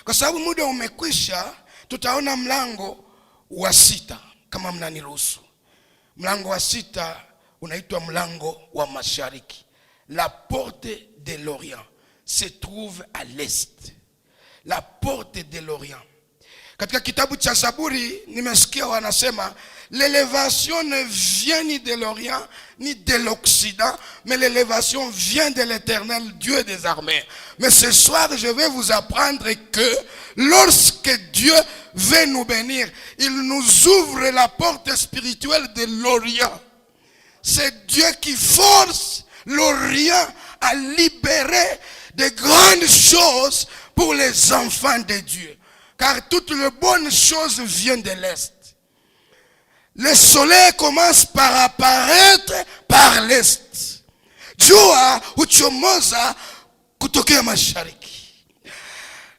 Kwa sababu muda umekwisha, tutaona mlango wa 6 kama mnaniruhusu. Mlango wa 6 unaitwa mlango wa mashariki. La porte de l'Orient se trouve à l'est. La porte de l'Orient. Katika kitabu cha Zaburi nimesikia wanasema l'élévation ne vient ni de l'Orient ni de l'Occident, mais l'élévation vient de l'Éternel Dieu des armées. Mais ce soir, je vais vous apprendre que lorsque Dieu veut nous bénir, il nous ouvre la porte spirituelle de l'Orient. C'est Dieu qui force l'Orient à libérer de grandes choses pour les enfants de Dieu. Car toutes les bonnes choses viennent de l'Est. Le soleil commence par apparaître par l'Est. Jua huchomoza kutokea mashariki.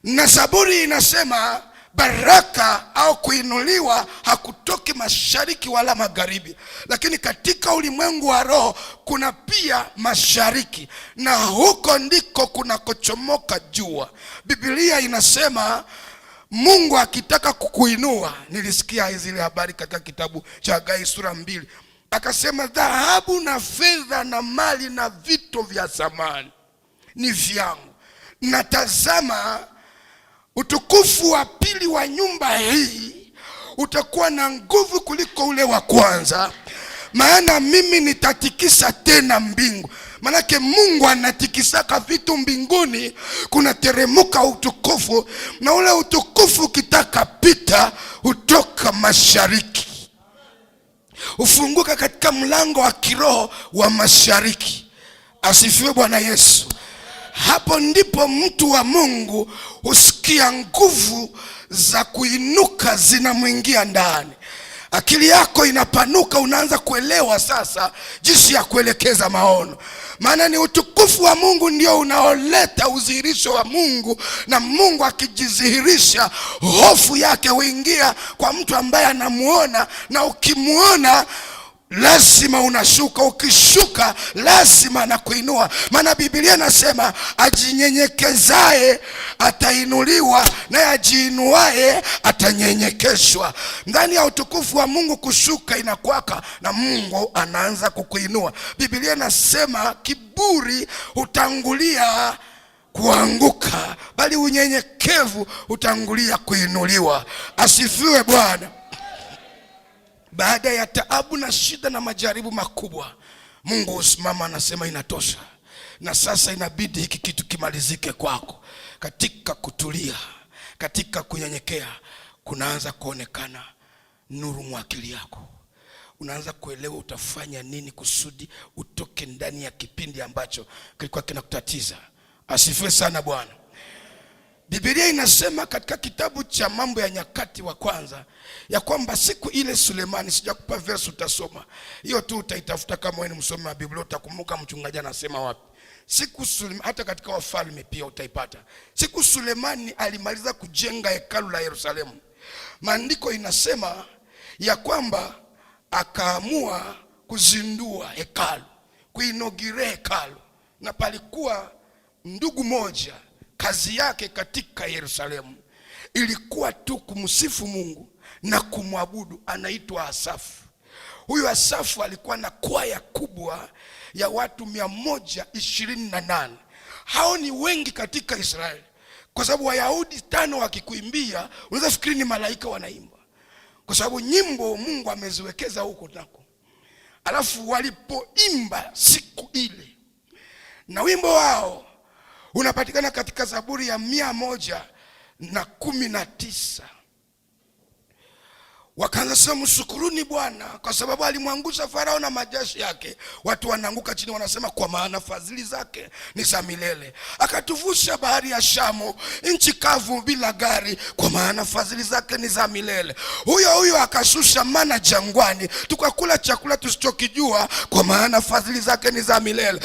Na Zaburi inasema baraka au kuinuliwa hakutoki mashariki wala magharibi. Lakini katika ulimwengu wa roho kuna pia mashariki, na huko ndiko kunakochomoka jua. Biblia inasema Mungu akitaka kukuinua, nilisikia zile habari katika kitabu cha Hagai sura 2. Akasema dhahabu na fedha na mali na vitu vya zamani ni vyangu. Natazama utukufu wa pili wa nyumba hii utakuwa na nguvu kuliko ule wa kwanza, maana mimi nitatikisa tena mbingu. Manake Mungu anatikisaka vitu mbinguni, kuna teremuka utukufu, na ule utukufu kitaka pita utoka mashariki, ufunguka katika mlango wa kiroho wa mashariki. Asifiwe Bwana Yesu. Hapo ndipo mtu wa Mungu usikia nguvu za kuinuka zinamwingia ndani. Akili yako inapanuka, unaanza kuelewa sasa jinsi ya kuelekeza maono. Maana ni utukufu wa Mungu ndio unaoleta udhihirisho wa Mungu, na Mungu akijidhihirisha hofu yake huingia kwa mtu ambaye anamuona, na ukimuona lazima unashuka, ukishuka lazima anakuinua. Maana Biblia inasema ajinyenyekezae atainuliwa, na ajiinuae atanyenyekeshwa. Ndani ya utukufu wa Mungu kushuka inakwaka, na Mungu anaanza kukuinua. Biblia inasema kiburi utangulia kuanguka, bali unyenyekevu utangulia kuinuliwa. Asifiwe Bwana. Baada ya taabu na shida na majaribu makubwa, Mungu usimama anasema inatosha. Na sasa inabidi hiki kitu kimalizike kwako. Katika kutulia, katika kunyenyekea, kunaanza kuonekana nuru mwakili yako. Unaanza kuelewa utafanya nini kusudi utoke ndani ya kipindi ambacho kilikuwa kinakutatiza. Asifiwe sana Bwana. Biblia inasema katika kitabu cha Mambo ya Nyakati wa kwanza ya kwamba siku ile Sulemani, sijakupa verse utasoma. Hiyo tu utaitafuta kama wewe ni msomi wa Biblia, utakumbuka mchungaji anasema wapi. Siku Sulemani, hata katika Wafalme pia utaipata. Siku Sulemani alimaliza kujenga hekalu la Yerusalemu, maandiko inasema ya kwamba akaamua kuzindua hekalu, kuinogire hekalu. Na palikuwa ndugu moja, kazi yake katika Yerusalemu ilikuwa tu kumsifu Mungu na kumwabudu. Anaitwa Asafu. Huyu Asafu alikuwa na kwaya kubwa ya watu 128. Hao ni wengi katika Israeli, kwa sababu Wayahudi 5 wakikuimbia unaweza fikiri ni malaika wanaimba, kwa sababu nyimbo Mungu ameziwekeza huko nako. Alafu walipoimba siku ile, na wimbo wao unapatikana katika Zaburi ya 119. Wakaanza sema mshukuruni Bwana kwa sababu alimwangusha Farao na majeshi yake. Watu wanaanguka chini wanasema kwa maana fadhili zake ni za milele. Akatuvusha bahari ya Shamu, nchi kavu bila gari, kwa maana fadhili zake ni za milele. Huyo akashusha mana jangwani, tukakula chakula tusichokijua, kwa maana fadhili zake ni za milele.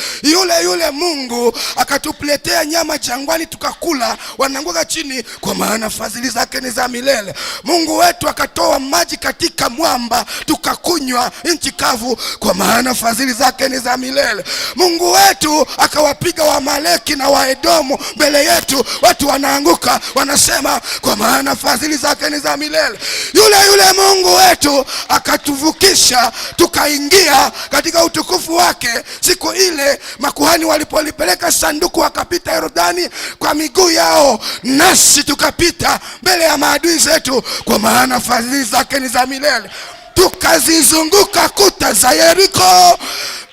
Yule Mungu akatuletea nyama jangwani tukakula, wanaanguka chini, kwa maana fadhili zake ni za milele. Mungu wetu akatoa maji katika mwamba tukakunywa nchi kavu, kwa maana fadhili zake ni za milele. Mungu wetu akawapiga Waamaleki na Waedomu mbele yetu, watu wanaanguka wanasema kwa maana fadhili zake ni za milele. Yule Mungu wetu akatuvukisha tukaingia katika utukufu wake. Siku ile makuhani walipolipeleka sanduku wakapita Yordani kwa miguu yao, nasi tukapita mbele ya maadui zetu, kwa maana fadhili zake ni za milele. Tukazizunguka kuta za Yeriko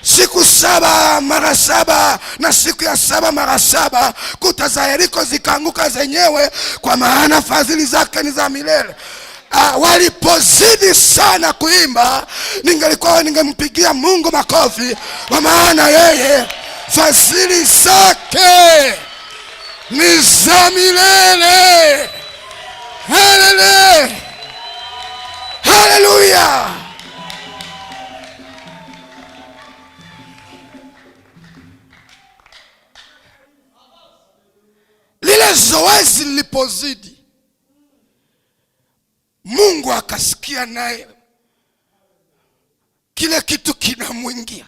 siku 7 mara 7, na siku ya 7 mara 7 kuta za Yeriko zikaanguka zenyewe, kwa maana fadhili zake ni za milele. Walipozidi sana kuimba, ningempigia Mungu makofi, kwa maana yeye fadhili zake ni za milele. Haleluya, haleluya. Lile zoezi lilipozidi, Mungu akasikia, naye kile kitu kinamwingia.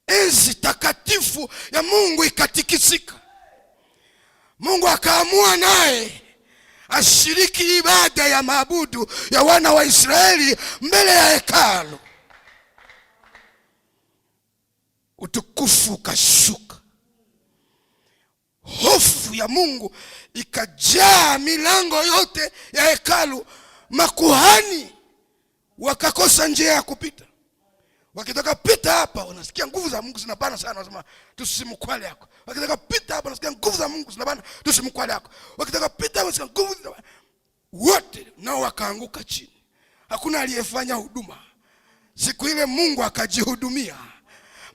Enzi takatifu ya Mungu ikatikisika. Mungu akaamua naye ashiriki ibada ya maabudu ya wana wa Israeli mbele ya hekalu. Utukufu ukashuka, hofu ya Mungu ikajaa milango yote ya hekalu. Makuhani wakakosa njia ya kupita. Wakitaka pita hapa wanasikia nguvu za Mungu zinabana sana, wanasema tusimkwale yako. Wakitaka pita hapa wanasikia nguvu za Mungu zinabana, tusimkwale yako. Wakitaka pita wanasikia nguvu zinabana. Wote nao wakaanguka chini. Hakuna aliyefanya huduma. Siku ile Mungu akajihudumia.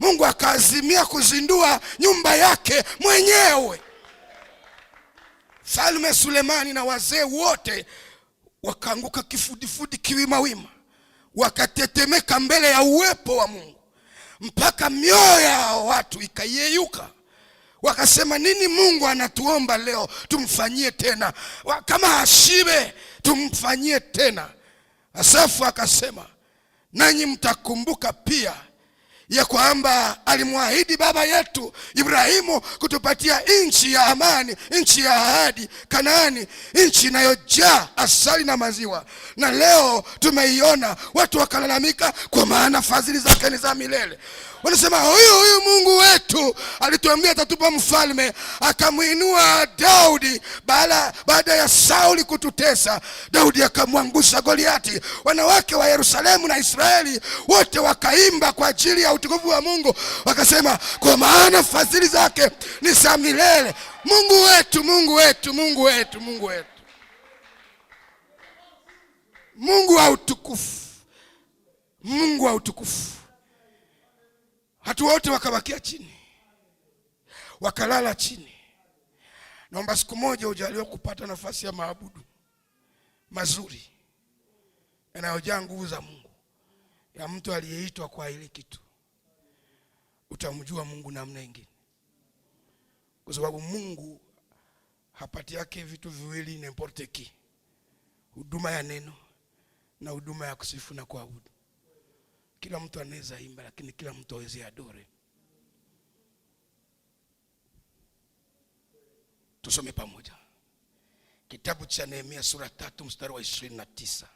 Mungu akaazimia kuzindua nyumba yake mwenyewe. Mfalme Sulemani na wazee wote wakaanguka kifudifudi, kiwimawima, wakatetemeka mbele ya uwepo wa Mungu, mpaka mioyo ya watu ikayeyuka. Wakasema, nini Mungu anatuomba leo tumfanyie tena? Kama ashibe tumfanyie tena. Asafu akasema, nanyi mtakumbuka pia ya kwamba alimwahidi baba yetu Ibrahimu kutupatia nchi ya amani, nchi ya ahadi, Kanaani, nchi inayojaa asali na maziwa. Na leo tumeiona. Watu wakalalamika, kwa maana fadhili zake ni za milele. Wanasema huyu Mungu wetu alituambia atatupa mfalme, akamuinua Daudi baada ya Sauli kututesa. Daudi akamwangusha Goliati. Wanawake wa Yerusalemu na Israeli wote wakaimba kwa ajili ya utukufu wa Mungu, wakasema kwa maana fadhili zake ni za milele. Mungu wetu, Mungu wetu, Mungu wetu, Mungu wetu, Mungu wa utukufu, Mungu wa utukufu. Watu wote wakabakia chini, wakalala chini. Naomba siku moja ujaliwe kupata nafasi ya maabudu mazuri yanayojaa nguvu za Mungu, ya mtu aliyeitwa kwa ile kitu. Utamjua Mungu namna nyingine, kwa sababu Mungu hapati yake vitu viwili n'importe qui: huduma ya neno na huduma ya kusifu na kuabudu. Kila mtu anaweza imba, lakini kila mtu hawezi adore. Tusome pamoja kitabu cha Nehemia sura 3 mstari wa 29,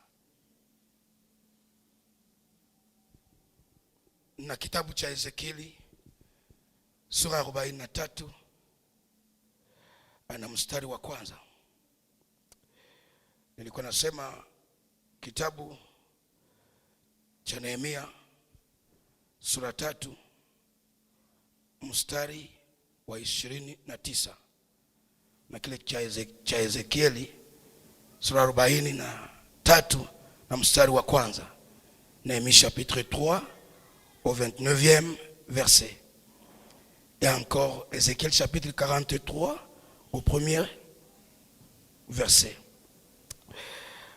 na kitabu cha Ezekieli sura 43 na mstari wa 1. Nilikuwa nasema kitabu cha Nehemia sura 3 mstari wa 29, na kile cha Ezekieli sura 43 na mstari wa 1. Nehemia chapitre 3 au 29e verset. Et encore Ézéchiel chapitre 43 au premier verset.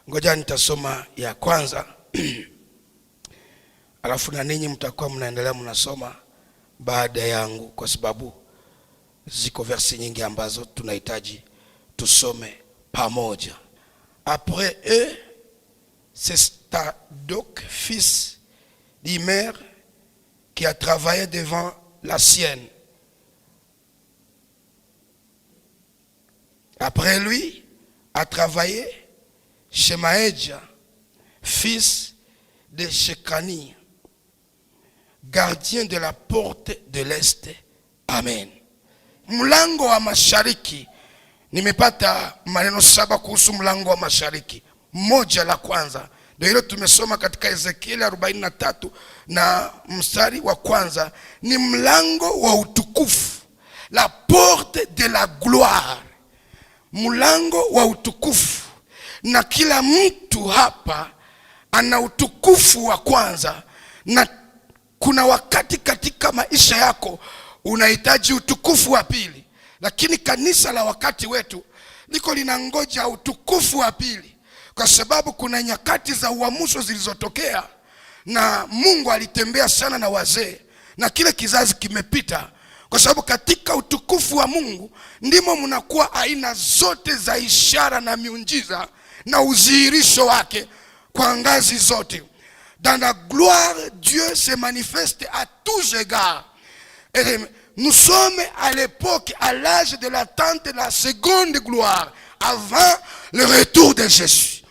Ngoja nitasoma ya kwanza alafu na ninyi mtakuwa mnaendelea mnasoma baada yangu, kwa sababu ziko verse nyingi ambazo tunahitaji tusome pamoja. Après eux c'est Tsadok, fils d'Imer, qui a travaillé devant la sienne. Après lui, a travaillé Shemaéja, fils de Shekani, gardien de la porte de l'Est. Amen. Mlango wa mashariki. Nimepata maneno 7 kuhusu mlango wa mashariki. Moja la kwanza ndio hilo tumesoma katika Ezekiel 43 na mstari wa kwanza, ni mlango wa utukufu, la porte de la gloire, mlango wa utukufu. Na kila mtu hapa ana utukufu wa kwanza, na kuna wakati katika maisha yako unahitaji utukufu wa pili, lakini kanisa la wakati wetu liko linangoja utukufu wa pili, kwa sababu kuna nyakati za uamuzi zilizotokea, na Mungu alitembea sana na wazee, na kile kizazi kimepita, kwa sababu katika utukufu wa Mungu ndimo mnakuwa aina zote za ishara na miujiza na udhihirisho wake kwa ngazi zote. Dans la gloire, Dieu se manifeste à tous égards. Et nous sommes à l'époque, à l'âge de l'attente de la seconde gloire, avant le retour de Jésus.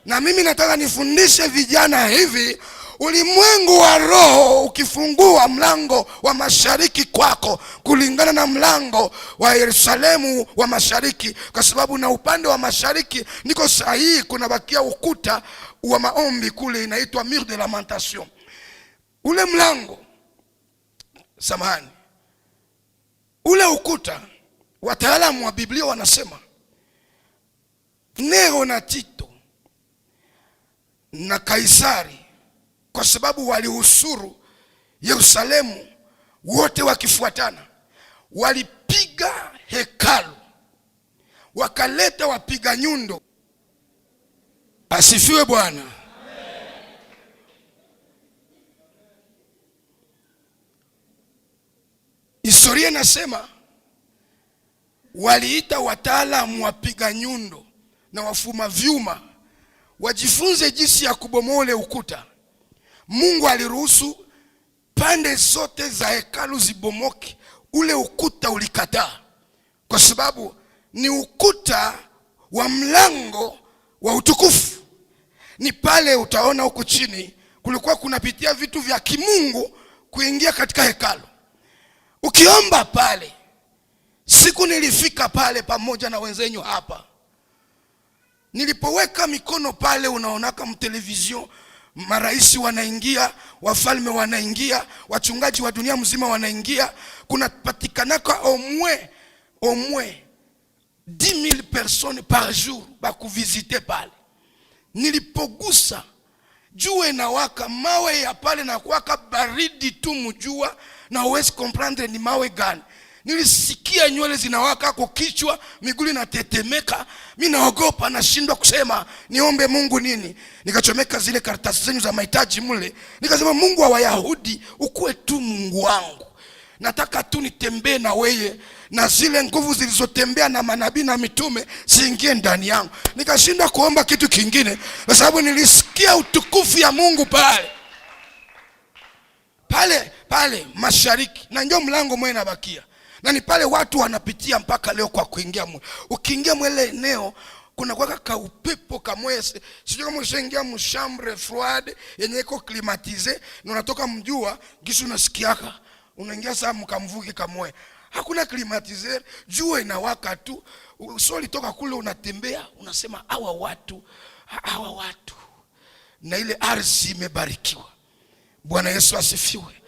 Na mimi nataka nifundishe vijana hivi, ulimwengu wa roho ukifungua mlango wa mashariki kwako, kulingana na mlango wa Yerusalemu wa mashariki, kwa sababu na upande wa mashariki niko sahihi, kuna bakia ukuta wa maombi kule inaitwa Mur de Lamentation. Ule mlango, samahani, ule ukuta, wataalamu wa Biblia wanasema Nero na Tito na Kaisari, kwa sababu walihusuru Yerusalemu wote wakifuatana, walipiga hekalu, wakaleta wapiga nyundo. Asifiwe Bwana. Historia nasema waliita wataalamu wapiga nyundo na wafuma vyuma wajifunze jinsi ya kubomoa ule ukuta. Mungu aliruhusu pande zote za hekalu zibomoke, ule ukuta ulikataa, kwa sababu ni ukuta wa mlango wa utukufu. Ni pale utaona huku chini kulikuwa kunapitia vitu vya kimungu kuingia katika hekalu. Ukiomba pale, siku nilifika pale pamoja na wenzenyu hapa, nilipoweka mikono pale, unaonaka mtelevizion maraisi wanaingia, wafalme wanaingia, wachungaji wa dunia mzima wanaingia, kuna patikanaka au moins 10,000 personnes par jour bakuvizite pale. Nilipogusa jua inawaka, mawe ya pale na kuwaka baridi tu mjua, na huwezi comprendre ni mawe gani. Nilisikia nywele zinawaka kwa kichwa, miguu inatetemeka, mimi naogopa, nashindwa kusema niombe Mungu nini. Nikachomeka zile karatasi zenyu za mahitaji mule, nikasema Mungu wa Wayahudi, ukuwe tu Mungu wangu, nataka tu nitembee na wewe, na zile nguvu zilizotembea na manabii na mitume ziingie ndani yangu. Nikashindwa kuomba kitu kingine, kwa sababu nilisikia utukufu ya Mungu pale mashariki, na ndio mlango mwe nabakia, na ni pale watu wanapitia mpaka leo kwa kuingia mwe. Ukiingia mwele eneo kuna kwa kaupepo kamwese, sijui kama ushaingia mshambre froide yenye iko climatize, na unatoka mjua kisha unasikiaka unaingia saa mkamvuki kamwe, hakuna climatizer, jua inawaka tu. Usoli toka kule unatembea, unasema hawa watu na ile ardhi imebarikiwa. Bwana Yesu asifiwe.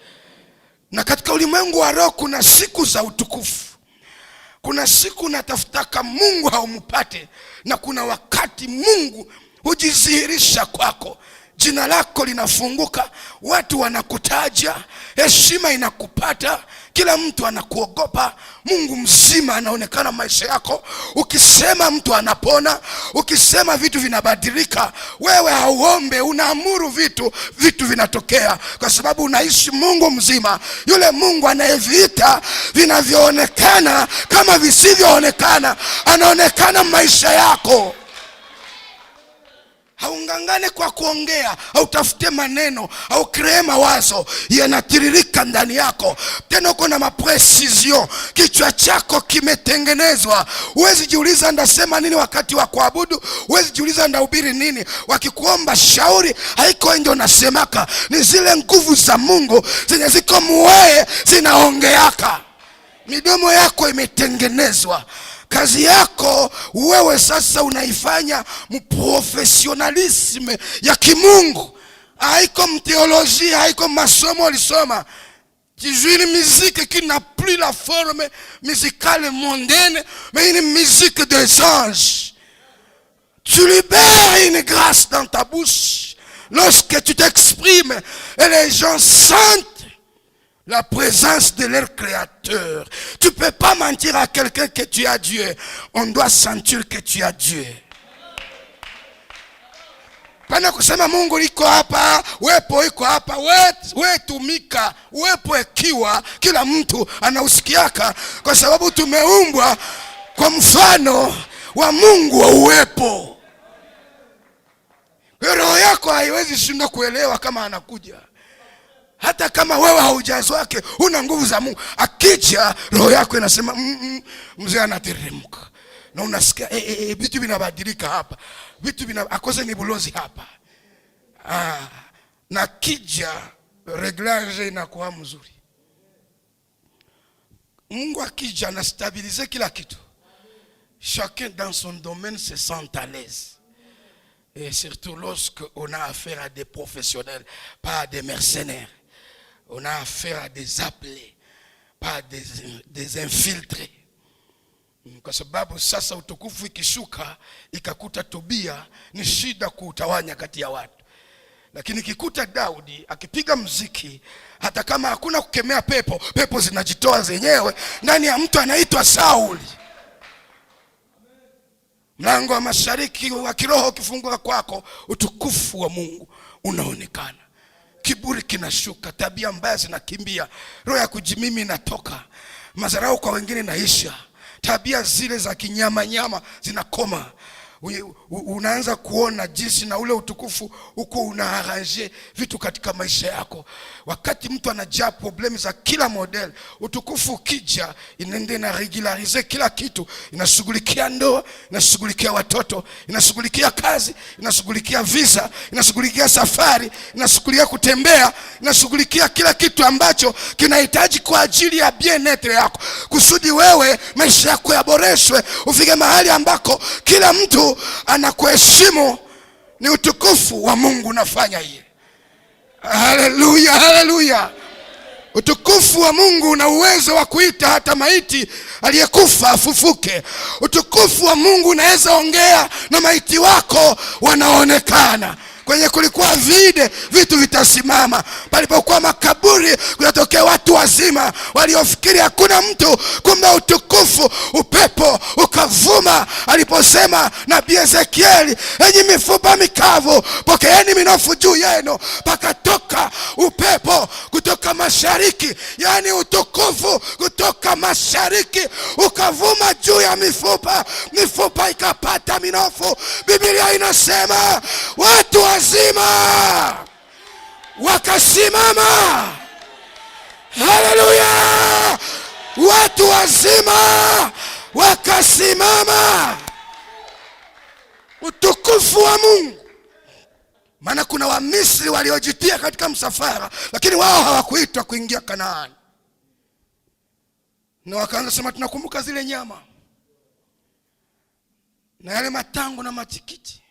Na katika ulimwengu wa roho kuna siku za utukufu, kuna siku natafutaka Mungu haumpate, na kuna wakati Mungu hujidhihirisha kwako, jina lako linafunguka, watu wanakutaja, heshima inakupata, kila mtu anakuogopa, Mungu mzima anaonekana maisha yako. Ukisema mtu anapona, ukisema vitu vinabadilika. Wewe hauombe, unaamuru vitu vinatokea, kwa sababu unaishi Mungu mzima, yule Mungu anayeviita vinavyoonekana kama visivyoonekana, anaonekana maisha yako. Haungangane kwa kuongea, au tafute maneno, au kree mawazo yanatiririka ndani yako. Tena uko na maprecision, kichwa chako kimetengenezwa. Huwezi jiuliza ndasema nini wakati wa kuabudu, huwezi jiuliza ndahubiri nini. Wakikuomba shauri, haiko ndio nasemaka, ni zile nguvu za Mungu zenye ziko muweye zinaongeaka. Midomo yako imetengenezwa. Kazi yako wewe sasa unaifanya mprofessionalisme ya kimungu. Haiko mteolojia, haiko masomo ulisoma. Tu joues une musique qui n'a plus la forme musicale mondaine, mais une musique des anges. Tu libères une grâce dans ta bouche lorsque tu t'exprimes et les gens sentent la présence de leur créateur. Tu ne peux pas mentir à quelqu'un que tu as Dieu. On doit sentir que tu as Dieu. Pana kusema Mungu liko hapa, wepo iko hapa, we tumika, wepo ekiwa, kila mtu anausikiaka, kwa sababu tumeumbwa kwa mfano wa Mungu wa uwepo. Roho yako haiwezi shindwa kuelewa kama anakuja. Hata kama wewe haujazwa wake, una nguvu za Mungu. Akija, roho yako inasema mzee anateremka. Na unasikia vitu vinabadilika hapa. Akose ni bulozi hapa. Na kija reglage inakuwa mzuri. Mungu akija anastabilize kila kitu. Chacun dans son domaine se sent à l'aise. Et surtout lorsque on a affaire à des professionnels, pas à des mercenaires. On a affaire à des appelés, pas des infiltrés. Kwa sababu sasa utukufu ikishuka ikakuta Tobia, ni shida kuutawanya kati ya watu. Lakini kikuta Daudi akipiga muziki, hata kama hakuna kukemea pepo, pepo zinajitoa zenyewe ndani ya mtu anaitwa Sauli. Mlango wa mashariki wa kiroho ukifunguka kwako, utukufu wa Mungu unaonekana. Kiburi kinashuka, tabia mbaya zinakimbia, roho ya kujimimi inatoka, madharau kwa wengine naisha, tabia zile za kinyama nyama zinakoma. Unaanza kuona jinsi na ule utukufu uko unaarrange vitu katika maisha yako. Wakati mtu anajaa problemi za kila model, utukufu ukija inende na regularize kila kitu. Inashughulikia ndoa, inashughulikia watoto, inashughulikia kazi, inashughulikia visa, inashughulikia safari, inashughulikia kutembea, inashughulikia kila kitu ambacho kinahitaji kwa ajili ya bien-être yako, kusudi wewe maisha yako yaboreshwe, ufike mahali ambako kila mtu anakuheshimu. Ni utukufu wa Mungu unafanya hiyo. Haleluya, haleluya. Utukufu wa Mungu una uwezo wa kuita hata maiti aliyekufa afufuke. Utukufu wa Mungu unaweza ongea na maiti wako wanaonekana. Kwenye kulikuwa vide, vitu vitasimama. Palipokuwa makaburi, kunatokea watu wazima waliofikiri hakuna mtu, kumbe utukufu, upepo ukavuma. Aliposema nabii Ezekieli, enyi mifupa mikavu, pokeeni minofu juu yenu. Pakatoka upepo kutoka mashariki, yani utukufu kutoka mashariki ukavuma juu ya mifupa, mifupa ikapata minofu. Biblia inasema watu wazima wakasimama. Haleluya! Watu wazima wakasimama. Utukufu wa Mungu. Maana kuna Wamisri waliojitia katika msafara, lakini wao hawakuitwa kuingia Kanaani. Na wakaanza sema tunakumbuka zile nyama na yale matango na matikiti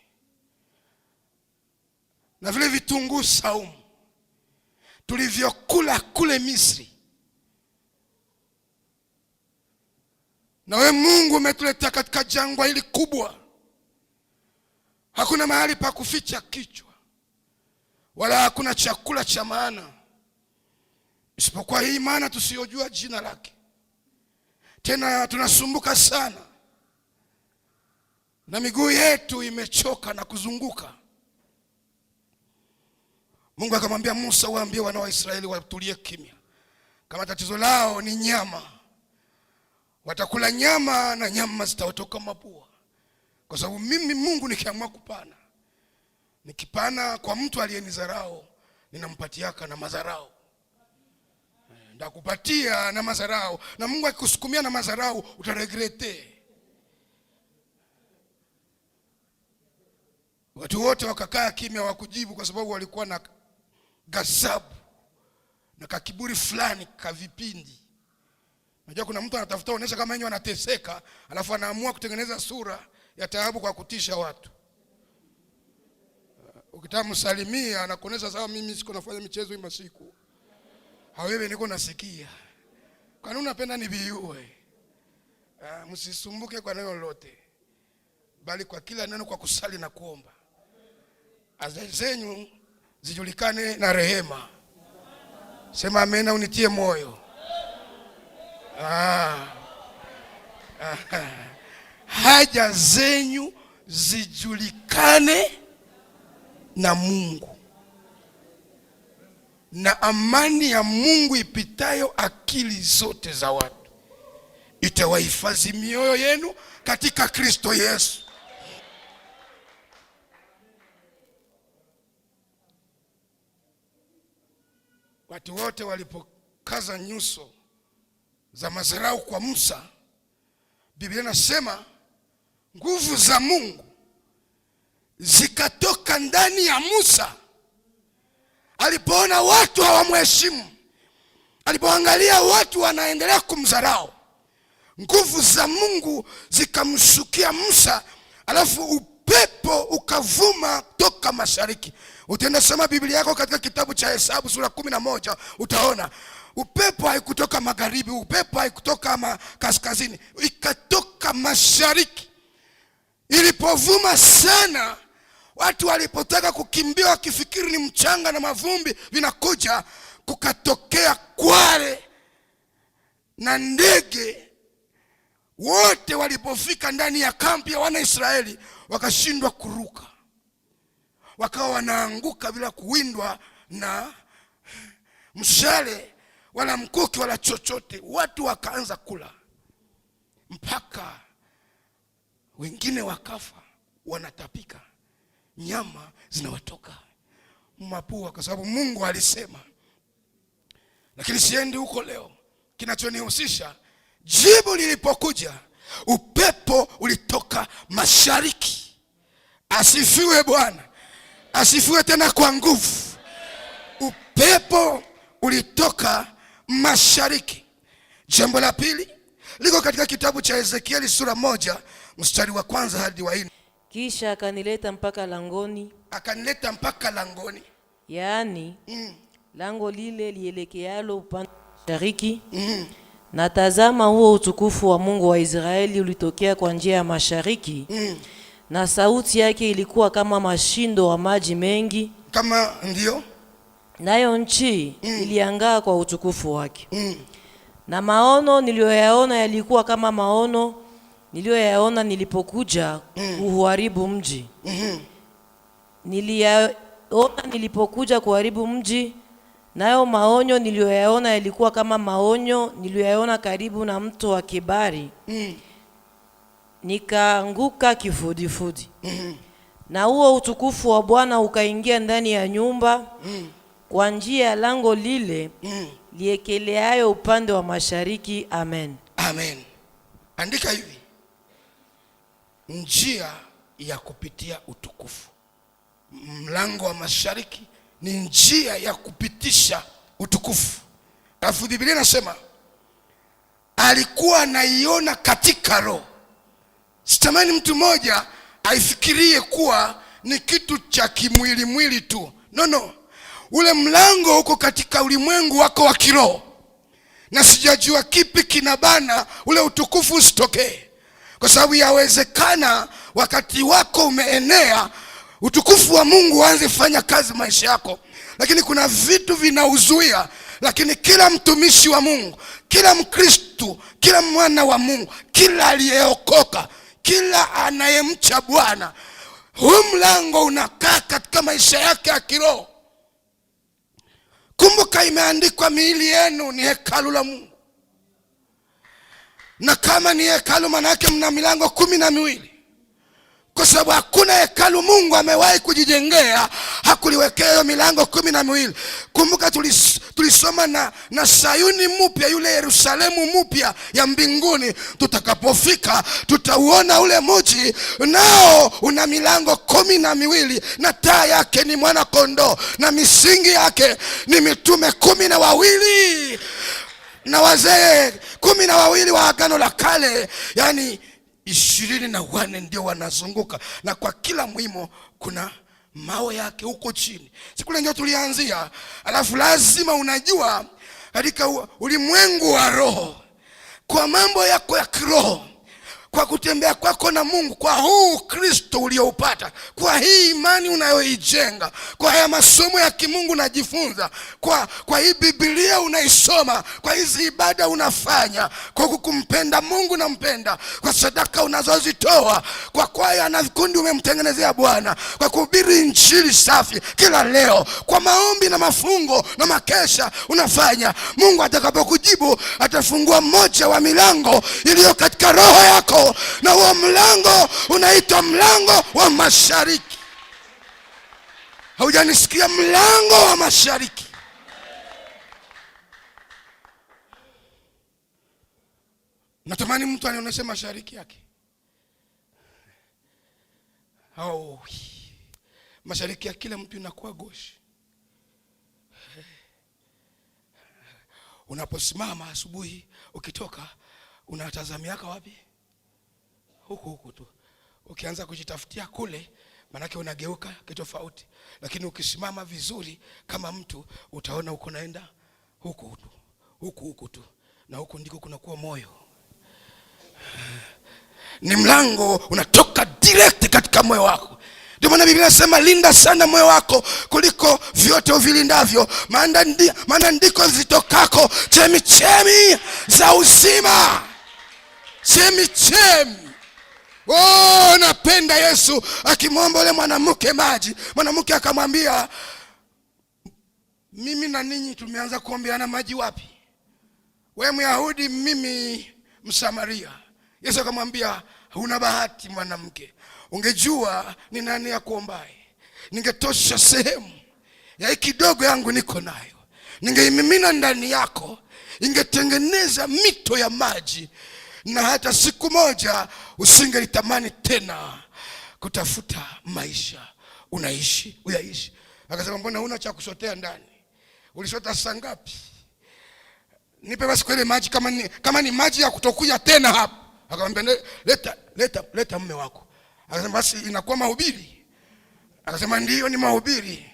na vile vitunguu saumu tulivyokula kule Misri. Na wewe Mungu umetuleta katika jangwa hili kubwa. Hakuna mahali pa kuficha kichwa, wala hakuna chakula cha maana isipokuwa hii maana tusiyojua jina lake. Tena tunasumbuka sana na miguu yetu imechoka na kuzunguka. Mungu akamwambia Musa, waambie wana wa Israeli watulie kimya. Kama tatizo lao ni nyama, watakula nyama na nyama zitawatoka mapua. Kwa sababu mimi Mungu nikiamua kupana, Nikipana kwa mtu aliyenizarau, ninampatiaka na mazarau. Ndakupatia na mazarau, na Mungu akikusukumia na mazarau utaregrete. Watu wote wakakaa kimya wakujibu, kwa sababu walikuwa na gasabu na kakiburi fulani kavipindi. Unajua kuna mtu anatafuta onesha kama yeye anateseka, alafu anaamua kutengeneza sura ya taabu kwa kutisha watu. Ukitamsalimia anakuonesha sawa, mimi siko nafanya michezo hii masiku. Hawewe niko nasikia. Kwa nini unapenda nibiue? Msisumbuke kwa neno lolote, bali kwa kila neno kwa kusali na kuomba. Haja zenyu zijulikane na rehema. Sema amen na unitie moyo. Haja zenyu zijulikane na Mungu, na amani ya Mungu ipitayo akili zote za watu itawahifadhi mioyo yenu katika Kristo Yesu. Watu wote walipokaza nyuso za mazarau kwa Musa, Biblia inasema nguvu za Mungu zikatoka ndani ya Musa. Alipoona watu hawamheshimu, alipoangalia watu wanaendelea kumzarau, nguvu za Mungu zikamshukia Musa, alafu upepo ukavuma toka mashariki. Utaenda soma Biblia yako katika kitabu cha Hesabu sura 11, utaona upepo haikutoka magharibi, upepo haikutoka kaskazini, ikatoka mashariki. Ilipovuma sana, watu walipotaka kukimbia wakifikiri ni mchanga na mavumbi vinakuja, kukatokea kware na ndege. Wote walipofika ndani ya kambi ya wana Israeli wakashindwa kuruka, wakawa wanaanguka bila kuwindwa na mshale wala mkuki wala chochote. Watu wakaanza kula mpaka wengine wakafa, wanatapika, nyama zinawatoka mapua, kwa sababu Mungu alisema. Lakini siendi huko leo. Kinachonihusisha, jibu lilipokuja, upepo ulitoka mashariki. Asifiwe Bwana, asifiwe tena kwa nguvu. Upepo ulitoka mashariki. Jambo la pili liko katika kitabu cha Ezekieli sura 1 mstari wa 1 hadi wa 4. Kisha akanileta mpaka langoni. Akanileta mpaka langoni, yaani lango lile lielekealo upande wa mashariki. Na tazama, huo utukufu wa Mungu wa Israeli ulitokea kwa njia ya mashariki. Na sauti yake ilikuwa kama mashindo wa maji mengi, kama ndio, nayo nchi iliangaa kwa utukufu wake. Na maono niliyoyaona yalikuwa kama maono niliyoyaona nilipokuja kuharibu mji. Niliyaona nilipokuja kuharibu mji, nayo maonyo niliyoyaona yalikuwa kama maonyo niliyoyaona karibu na mto wa Kebari. Nikaanguka kifudifudi. Na huo utukufu wa Bwana ukaingia ndani ya nyumba kwa njia ya lango lile liekeleayo upande wa mashariki. Amen. Amen. Andika hivi: njia ya kupitia utukufu. Mlango wa mashariki ni njia ya kupitisha utukufu. Alafu Biblia inasema alikuwa anaiona katika roho. Sitamani mtu mmoja aifikirie kuwa ni kitu cha kimwili mwili tu. No. Ule mlango uko katika ulimwengu wako wa kiroho, na sijajua kipi kinabana ule utukufu usitokee. Kwa sababu yawezekana wakati wako umeenea, utukufu wa Mungu uanze kufanya kazi maisha yako, lakini kuna vitu vinauzuia. Lakini kila mtumishi wa Mungu, kila Mkristo, kila mwana wa Mungu, kila aliyeokoka, kila anayemcha Bwana, huu mlango unakaa katika maisha yake ya kiroho. Kumbuka imeandikwa miili yenu ni hekalu la Mungu. Na kama ni hekalu, maana yake mna milango 12. kwa sababu hakuna hekalu Mungu amewahi kujijengea hakuliwekea hiyo milango 12. Kumbuka tulisoma na Sayuni mpya, yule Yerusalemu mpya ya mbinguni. Tutakapofika tutauona ule mji nao una milango 12, na taa yake ni mwana kondoo, na misingi yake ni mitume 12 na wazee 12 wa Agano la Kale. Yani 24 ndio wanazunguka, na kwa kila mwimo kuna mawe yake huko chini. Siku ile ndio tulianzia. Alafu lazima unajua katika ulimwengu wa roho, kwa mambo yako ya kiroho, kwa kutembea kwako na Mungu, kwa huu Kristo ulioupata, kwa hii imani unayoijenga, kwa haya masomo ya kimungu unajifunza, kwa hii Biblia unaisoma, kwa hizi ibada unafanya, kwa kukumpenda Mungu na mpenda, kwa sadaka unazozitoa, kwa kwaya na vikundi umemtengenezea Bwana, kwa kuhubiri injili safi kila leo, kwa maombi na mafungo na makesha unafanya, Mungu atakapokujibu atafungua moja wa milango iliyo katika roho yako, na huo mlango unaitwa mlango wa mashariki. Haujanisikia? Mlango wa mashariki. Natamani mtu anionyeshe mashariki yake. Mashariki ya kila mtu inakuwa Goshi. Unaposimama asubuhi ukitoka, unatazamiaka wapi? Huku tu. Ukianza kujitafutia kule, manake unageuka kitofauti. Lakini ukisimama vizuri kama mtu, utaona uko naenda huku tu. Na huku ndiko kunakuwa moyo. Ni mlango unatoka direct katika moyo wako. Ndio maana Biblia inasema linda sana moyo wako kuliko vyote uvilindavyo, maana ndiko zitokako chemichemi za uzima. Chemichemi. Napenda Yesu akimwomba yule mwanamke maji. Mwanamke akamwambia, mimi na ninyi tumeanza kuombeana maji wapi? Wewe Myahudi, mimi Msamaria. Yesu akamwambia, huna bahati mwanamke. Ungejua ni nani ya kuombaye, ningetosha sehemu ya kidogo yangu niko nayo, ningeimimina ndani yako, ingetengeneza mito ya maji, na hata siku moja usingelitamani tena kutafuta maisha uyaishi. Akasema, mbona huna cha kusotea ndani? Ulisota saa ngapi? Nipe basi kwa ile maji, kama ni maji ya kutokuja tena hapa. Akamwambia, leta mume wako. Akasema, basi inakuwa mahubiri? Akasema, ndio ni mahubiri.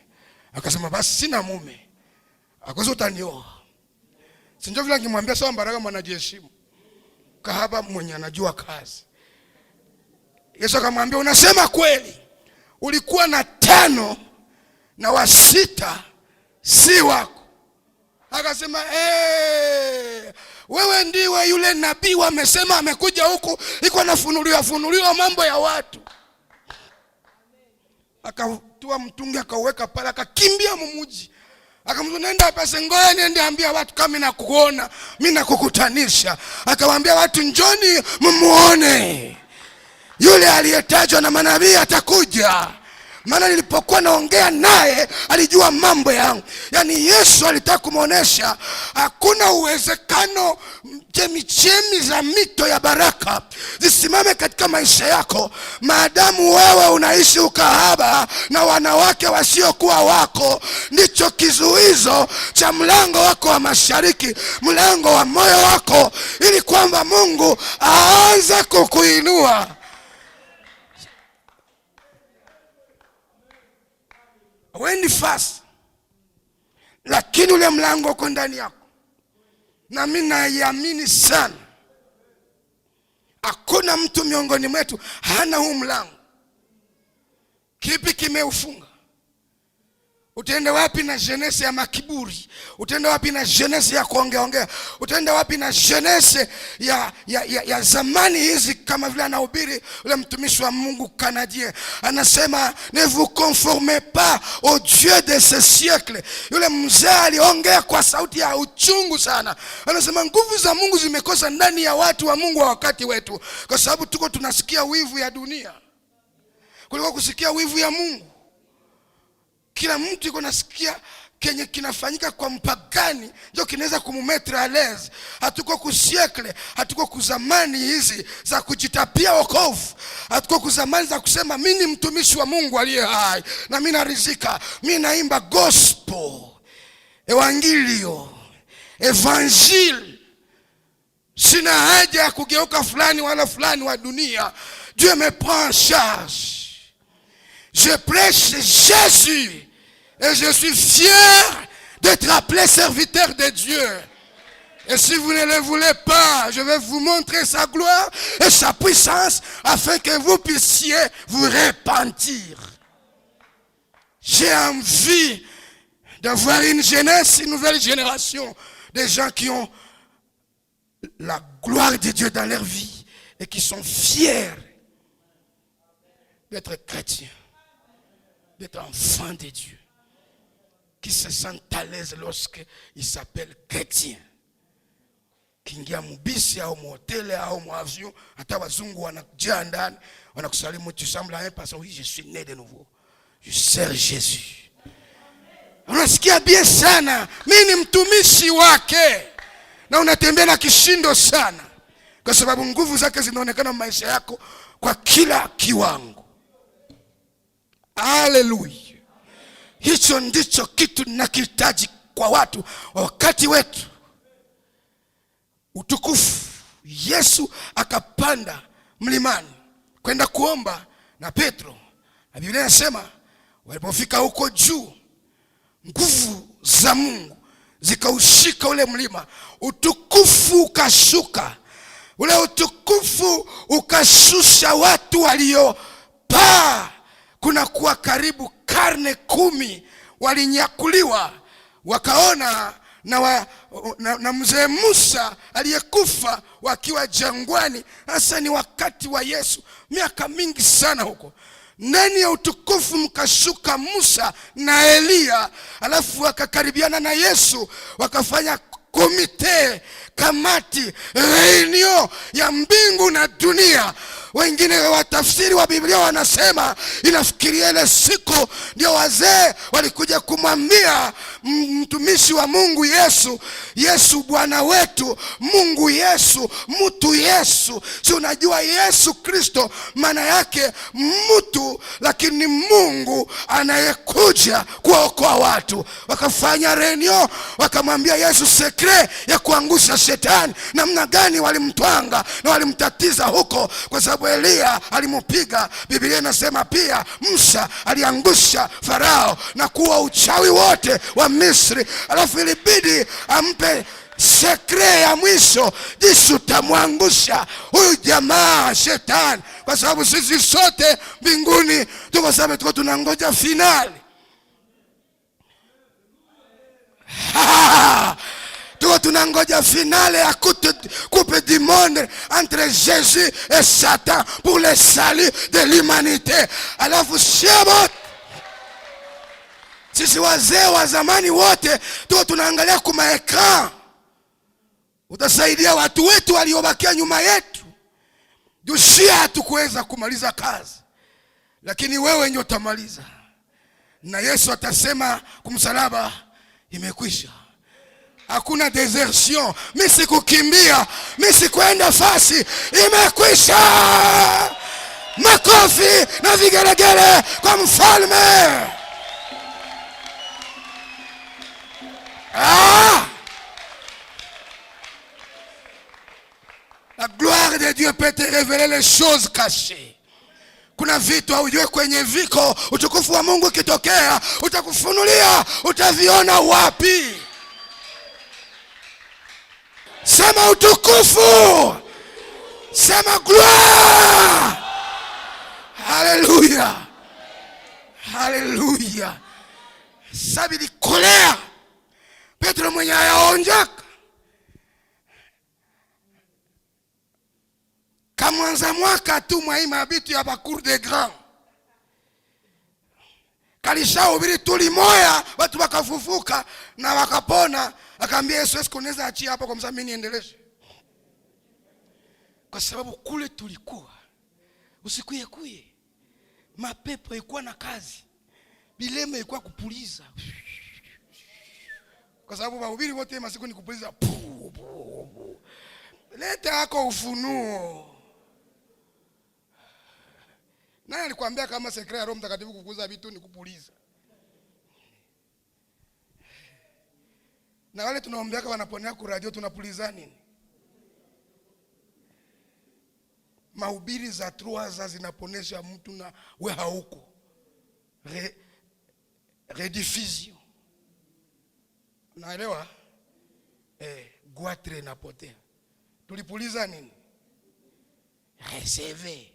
Akasema, basi sina mume. Akasema, utanioa? Sinjo vile ngimwambia sawa Mbaraga mwanajiheshimu, kahaba mwenye anajua kazi. Yesu akamwambia, unasema kweli, ulikuwa na 5 na wa 6 si wako. Akasema, wewe ndiwe yule nabii wamesema amekuja huku iko nafunuliwa mambo ya watu. Akatua mtungi akaweka pale, akakimbia mumuji. Akamwambia, nenda pesa, ngoja niende ambia watu kama mimi nakuona, mimi nakukutanisha. Akawaambia watu, njoni mmuone yule aliyetajwa na manabii atakuja. Maana nilipokuwa naongea naye alijua mambo yangu. Yani Yesu alitaka kumuonesha hakuna uwezekano chemichemi za mito ya baraka zisimame katika maisha yako maadamu wewe unaishi ukahaba na wanawake wasiokuwa wako. Ndicho kizuizo cha mlango wako wa mashariki, mlango wa moyo wako, ili kwamba Mungu aanze kukuinua. Wendi fast, lakini ule mlango uko ndani yako. Na mimi naiamini sana, hakuna mtu miongoni mwetu hana huu mlango. Kipi kimeufunga? Utaenda wapi na jenese ya makiburi? Utaenda wapi na jenese ya kuongeongea? Utaenda wapi na jenese ya zamani hizi, kama vile anahubiri ule mtumishi wa Mungu Kanadien? Anasema, ne vous conformez pas au Dieu de ce siècle. Yule mzee aliongea kwa sauti ya uchungu sana. Anasema nguvu za Mungu zimekosa ndani ya watu wa Mungu wa wakati wetu, kwa sababu tuko tunasikia wivu ya dunia. kuliko kusikia wivu ya Mungu. Kila mtu yuko nasikia kenye kinafanyika kwa mpagani ndio kinaweza kumumetre à l'aise. Hatuko kusiekle, hatuko kuzamani hizi za kujitapia wokovu. Hatuko kuzamani za kusema mimi ni mtumishi wa Mungu aliye hai na mimi narizika, mimi naimba gospel, evangelio, evangile. Sina haja ya kugeuka fulani wala fulani wa dunia. Dieu me prend en charge. Je prêche Jésus. Et je suis fier d'être appelé serviteur de Dieu. Et si vous ne le voulez pas, je vais vous montrer sa gloire et sa puissance afin que vous puissiez vous repentir. J'ai envie d'avoir une jeunesse, une nouvelle génération de gens qui ont la gloire de Dieu dans leur vie et qui sont fiers d'être chrétiens, d'être enfants de Dieu, qui se sentent à l'aise lorsqu'ils s'appellent chrétiens. Kiingia mubisi au mhoteli au mwavion, hata wazungu wanajaa ndani, wanakusalimu, tu sembles un parce que oui, je suis né de nouveau. Je sers Jésus. Unasikia bien sana, mimi ni mtumishi wake. Na unatembea na kishindo sana, kwa sababu nguvu zake zinaonekana maisha yako kwa kila kiwango. Haleluya. Hicho ndicho kitu ninakihitaji kwa watu wa wakati wetu. Utukufu. Yesu akapanda mlimani kwenda kuomba na Petro. Na Biblia inasema walipofika huko juu, nguvu za Mungu zikaushika ule mlima. Utukufu ukashuka. Ule utukufu ukashusha watu waliopaa. Kuna kuwa karibu karne 10 walinyakuliwa, wakaona na mzee Musa aliyekufa wakiwa jangwani. Hasa ni wakati wa Yesu, miaka mingi sana huko. Ndani ya utukufu mkashuka Musa na Elia, alafu wakakaribiana na Yesu, wakafanya komite, kamati, reunion ya mbingu na dunia. Wengine watafsiri wa Biblia wanasema inafikiria ile siku ndio wazee walikuja kumwambia mtumishi wa Mungu Yesu, Yesu Bwana wetu, Mungu Yesu, mtu Yesu. Si unajua Yesu Kristo maana yake mtu, lakini Mungu anayekuja kuokoa watu. Wakafanya reunion, wakamwambia Yesu sekre ya kuangusha shetani. Namna gani walimtwanga na walimtatiza huko, kwa sababu Elia alimupiga. Biblia inasema pia Musa aliangusha Farao na kuwa uchawi wote wa Misri. Alafu ilibidi ampe sekre ya mwisho, jinsi utamwangusha huyu jamaa shetani, kwa sababu sisi sote mbinguni tuko sababu tuko tunangoja finali. Tuko tunangoja finale ya coupe du monde entre Jésus et Satan pour le salut de l'humanité. Alafu shebo sisi wazee wa zamani wote tuko tunaangalia kuma ekran. Utasaidia watu wetu waliobakia nyuma yetu. Dushia hatukuweza kumaliza kazi, lakini wewe ndio utamaliza. Na Yesu atasema kumsalaba, imekwisha. Hakuna desertion. Mimi sikukimbia, mimi sikwenda fasi, imekwisha. Makofi na vigelegele kwa mfalme. La gloire de Dieu peut te révéler les choses cachées. Kuna vitu haujue kwenye viko. Utukufu wa Mungu kitokea, utakufunulia, utaviona wapi. Sema utukufu. Sema gloire. Haleluya. Haleluya. Sabili kolea Petro mwenye ayaonjaka kamwanza mwaka tu mwaima abitu ya bacour de grand. Kalisha ubiri tuli moya, watu wakafufuka na wakapona. Akaambia Yesu, Yesu kuneza achia hapa kwa msamini endeleshe. Kwa sababu kule tulikuwa usikuye kuye. mapepo ilikuwa na kazi, bilema ilikuwa kupuliza, kwa sababu mahubiri wote masiku ni kupuliza. Leta yako ufunuo. Nani alikwambia kama sekre ya Roho Mtakatifu kukuza vitu ni kupuliza? Na wale tunaombeaka wanaponea ku radio tunapuliza nini? Mahubiri za truaza zinaponesha mtu na we hauko. Rediffusion. Naelewa? Guatre napotea. Tulipuliza nini? Recever.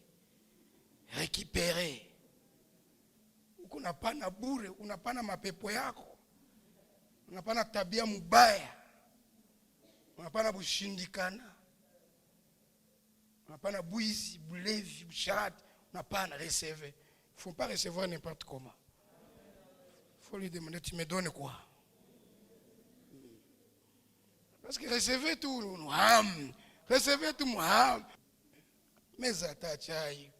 Récupérer. Unapana bure, unapana mapepo yako. Unapana tabia mbaya. Unapana bushindikana. Unapana buizi, bulevi, busharati. Unapana recevoir. Il ne faut pas recevoir n'importe comment. Il faut lui demander, tu me donnes quoi? Parce que recevoir tout, recevoir tout, mais atachai.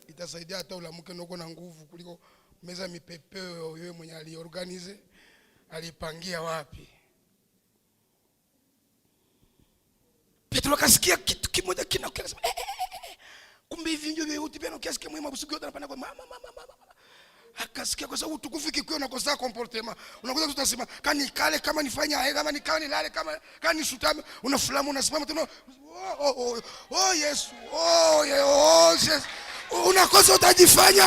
Itasaidia hata ulamuke noko na nguvu kuliko meza mipepeo wewe mwenye aliorganize alipangia wapi. Petro akasikia kitu kimoja kinakasema kumbe hivi ndio wewe utipenda kiasi mwema busuki yote anapanda kwa mama. Akasikia kwa sababu utukufu kikio unakosa comportement. Unakosa tutasema kani kale kama nifanya haya kama nikani lale kama kani shutame unafulamu unasimama tena Yesu Yesu. Unakosa utajifanya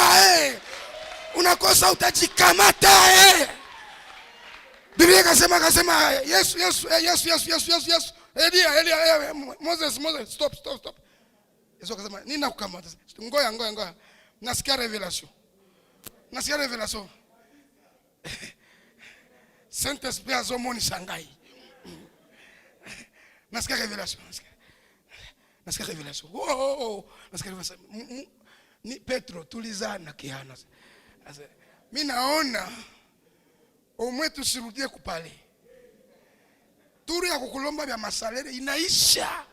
unakosa utajikamata Biblia kasema Yesu Elia Moses stop. Yesu akasema nini nakukamata? Ngoja nasikia revelation Saint-Esprit azomoni sangai. Nasikia revelation. Nasikia revelation. Ni Petro tulizana kiana. Mimi naona omwe tusirudie kupale. Turi ya kukulomba vya masalere inaisha.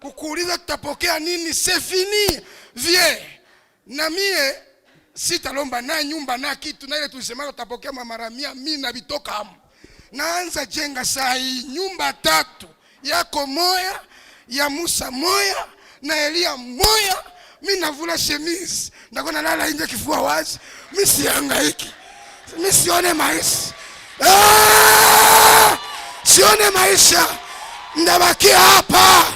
Kukuuliza tutapokea nini? C'est fini. Vie. Na mie sitalomba na nyumba na kitu na ile tulisema tutapokea mara 100 mimi na bitoka hapo. Naanza jenga saa hii nyumba 3 yako moya, ya Musa moya na Elia moya. Mimi navula chemise ndako nalala nje kifua wazi. Mimi sihangaiki. Mimi sione maisha. Sione maisha. Ndabakia hapa.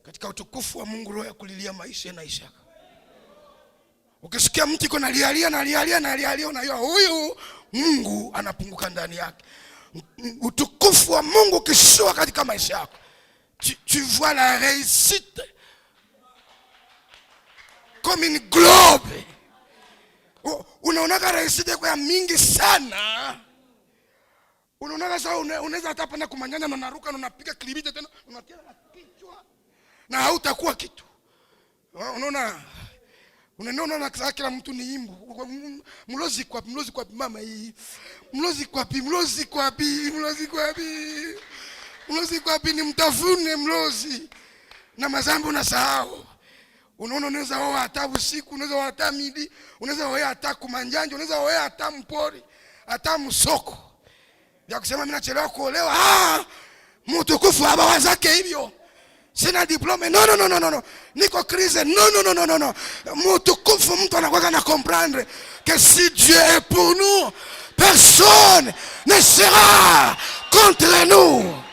Katika utukufu wa Mungu roho ya kulilia maisha inaisha. Ukisikia mtu iko nalialia unajua huyu Mungu anapunguka ndani yake. Utukufu wa Mungu ukishuka katika maisha yako, tu vois la réussite comme une globe. Unaona réussite kwa mingi sana. Unaona sasa unaweza hata panda kumanyanya na unaruka na unapiga kilibite tena unatia na kichwa na hautakuwa kitu. Unaona kila mtu ni imbu. Mlozi kwa mama hii. Mlozi kwa ni mtafune mlozi. Na mazambi unasahau. Unaweza oa hata usiku, unaweza oa hata midi, unaweza oa hata kumanjanja, unaweza oa hata mpori, hata msoko. Ya kusema mimi nachelewa kuolewa. Mtukufu haba wazake hivyo. Sina diplome. No. Niko crise. No. Mtukufu mtu anakuwa na comprendre que si Dieu est pour nous, personne ne sera contre nous.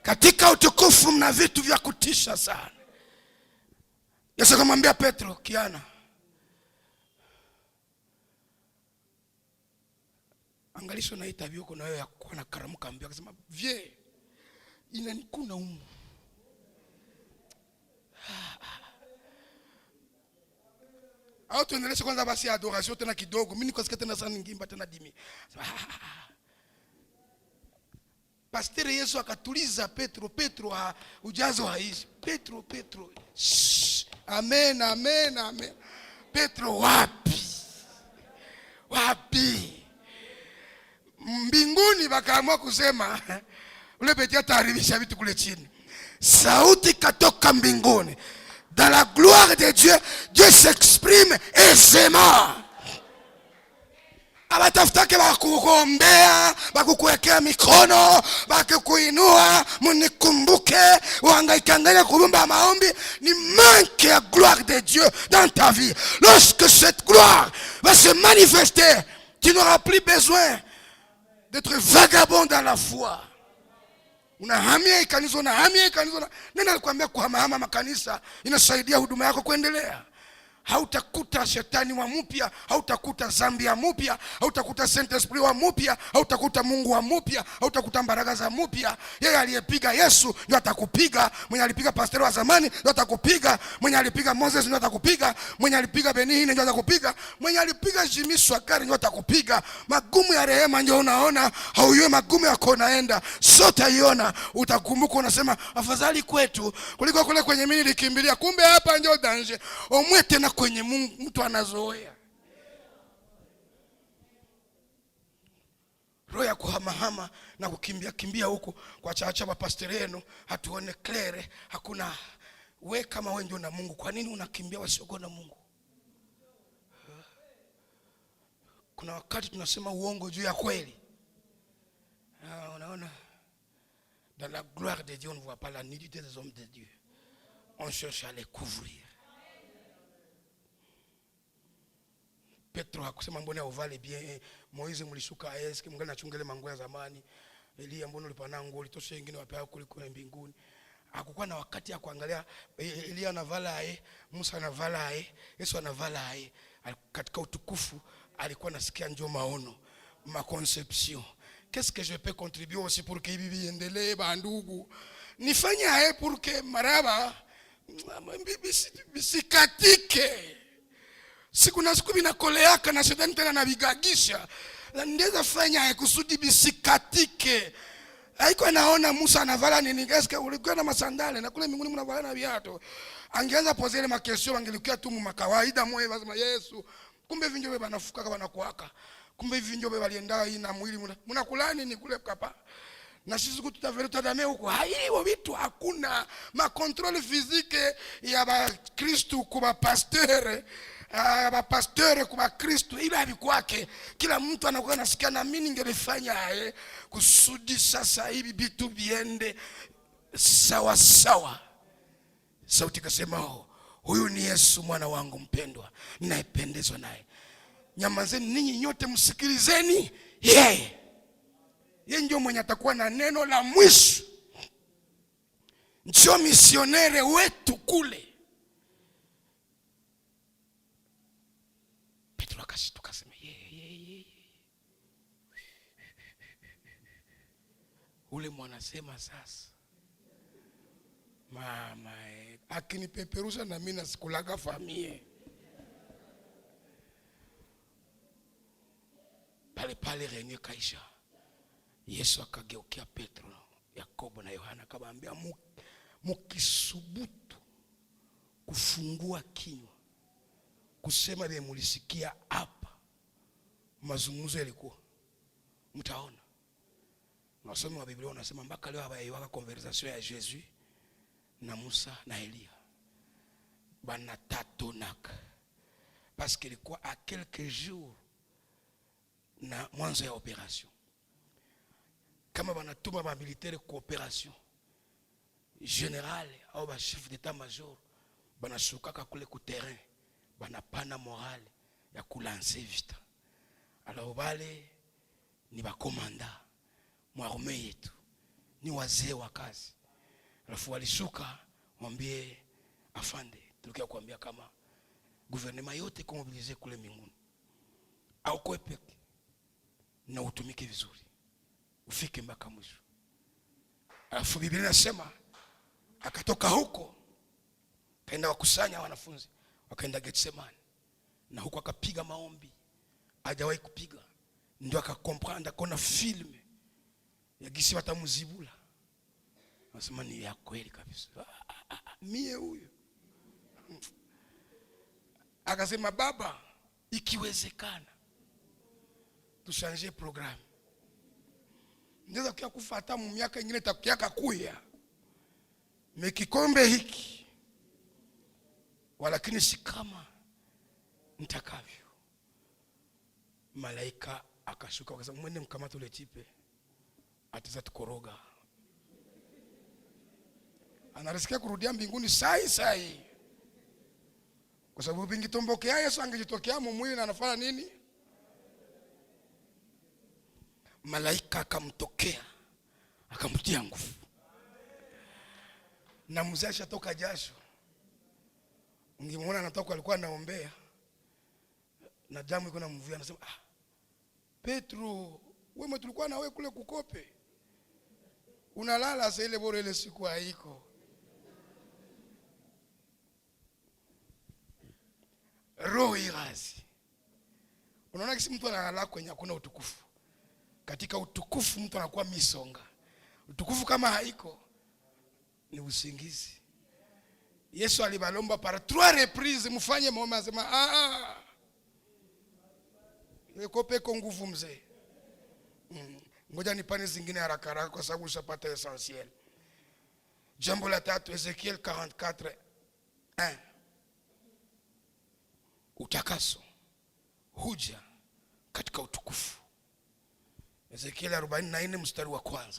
Katika utukufu mna vitu vya kutisha sana. Yesu akamwambia Petro, kiana, angalisho na itabi yako na wewe ya kuwa na karamuka ambia. Akasema vie inanikuna umu. Au tuendeleshe kwanza basi adoration tena kidogo. Mimi niko sikia tena sana ngimba tena dimi. Pastor Yesu akatuliza Petro, ujazo haishi. Petro. Amen, amen, amen. Petro wapi? Wapi? Mbinguni wakaamua kusema ule Petro ataharibisha vitu kule chini. Sauti katoka mbinguni. Dans la gloire de Dieu, Dieu s'exprime aisément. Abatafutake bakukuombea, bakukuwekea mikono, bakukuinua, munikumbuke, uhangaikanganya kubumba maombi, ni manque ya gloire de Dieu dans ta vie. Lorsque cette gloire va se manifester, tu n'auras plus besoin d'être vagabond dans la foi. Unahamia kanisa. Nani alikwambia kuhamahama makanisa inasaidia huduma yako kuendelea? Hautakuta shetani wa mpya, hautakuta zambi ya mpya, hautakuta Saint Esprit wa mpya, hautakuta Mungu wa mpya, hautakuta baraka za mpya. Yeye aliyepiga Yesu ndio atakupiga, mwenye alipiga pastor wa zamani ndio atakupiga, mwenye alipiga Moses ndio atakupiga, mwenye alipiga Benihini ndio atakupiga, mwenye alipiga Jimmy Swakari ndio atakupiga. Magumu ya rehema ndio unaona, hauyue magumu yako naenda. Sote iona, utakumbuka unasema afadhali kwetu kuliko kule kwenye mimi nilikimbilia, kumbe hapa ndio danger. Omwete na kwenye Mungu mtu anazoea. Roho ya kuhamahama na kukimbia huko kwa chacha wa pastor yenu hatuone clear, hakuna. We kama wewe ndio na Mungu, kwa nini unakimbia wasiokuwa na Mungu? Kuna wakati tunasema uongo juu ya kweli. Unaona, dans la gloire de Dieu on ne voit pas la nudité des hommes de Dieu, on cherche à les couvrir. Petro hakusema mbona uvale bien, Moize mlishuka eske mngali nachungele manguo ya zamani, Elia mbona ulipana nguo ulitosha wengine wapea kuliko mbinguni. Hakukuwa na wakati ya kuangalia Elia anavala Musa anavala Yesu anavala katika utukufu. Alikuwa nasikia njoo maono, ma conception. Qu'est-ce que je peux contribuer aussi pour que bibi endelee bandugu? Nifanye pour que maraba bisikatike. Siku na siku binakoleaka na shetani tena nabigagisha. Ndeza fanya kusudi bisikatike. Haiko naona Musa anavala nini? Eske ulikuwa na masandale na kule mbinguni mnavala na viatu? Angeanza pozele makesho angelikuwa tu makawaida moyo lazima Yesu. Kumbe vinjo beba nafuka kama nakuaka. Kumbe vinjo beba alienda ina mwili mnakulani ni kule kapa. Na sisi kututavele tutadame huko. Haiwo vitu hakuna ma contrôle physique ya ba Kristo kwa pasteur. Pastor kwa Kristo ila alikwake. Kila mtu anakuwa nasikia na mimi ningelifanya kusudi sasa hivi vitu viende sawa sawa. Sauti kasema huyu ni Yesu mwana wangu mpendwa, ninayependezwa naye. Nyamazeni ninyi nyote msikilizeni yeye. Yeye ndio mwenye atakuwa na neno la mwisho. Ndio misionere wetu kule. Tukasema ule mwanasema sasa mama akinipeperusha na mimi nasikulaga famie pale renye kaisha. Yesu akageukia Petro, Yakobo na Yohana akawaambia, mukisubutu kufungua kinywa kusema vile mulisikia hapa mazungumzo yalikuwa, mtaona. Wasomi wa Biblia wanasema mpaka leo hawaiwaka conversation ya Yesu na Musa na Elia banatatonaka, parce qu'il ilikuwa à quelques jours na mwanzo ya operation. Kama banatuma ba militaire kwa operation general au ba chef d'état major banashukaka kule ku terrain, banapana morale ya kulancer vita. Alors wale ni ba komanda mwarme yetu, ni wazee wa kazi. Alafu walishuka mwambie afande, tulikia kuambia kama gouvernement yote kumobilize kule mbinguni au kwepe na utumike vizuri ufike mpaka mwisho. Alafu Biblia inasema akatoka huko kaenda wakusanya wanafunzi wakaenda Getsemani, na huko akapiga maombi hajawahi kupiga. Ndio akakomprendre kona film ya gisi watamuzibula. Nasema ni ya kweli kabisa. Mie huyo Akasema, baba, ikiwezekana tushanje programu, ndeza kia kufata mu miaka ingine takukia kakuya mekikombe hiki, walakini si kama nitakavyo. Malaika akashuka akasema, mwende mkamata ule tipe, atiza tukoroga. Anarisikia kurudia mbinguni sai. Kwa sababu bingitomboke Yesu angejitokea mwili na anafanya nini? Malaika akamtokea, akamtia nguvu. Na mzee ashatoka jasho. Ungemwona anatoka, alikuwa anaombea. Na damu iko na mvua, anasema, Petro, wewe tulikuwa na wewe kule kukope. Unalala sasa, ile bora ile siku haiko. Roho irazi. Unaona kisi mtu analala kwenye hakuna utukufu. Katika utukufu mtu anakuwa misonga. Utukufu kama haiko ni usingizi. Yesu alibalomba para 3 reprises mfanye maombi, anasema nikope kwa nguvu mzee. Ngoja nipane zingine haraka kwa sababu ushapata essentiel. Jambo la 3, Ezekiel 44:1. Utakaso huja katika utukufu. Ezekiel 44 mstari wa 1.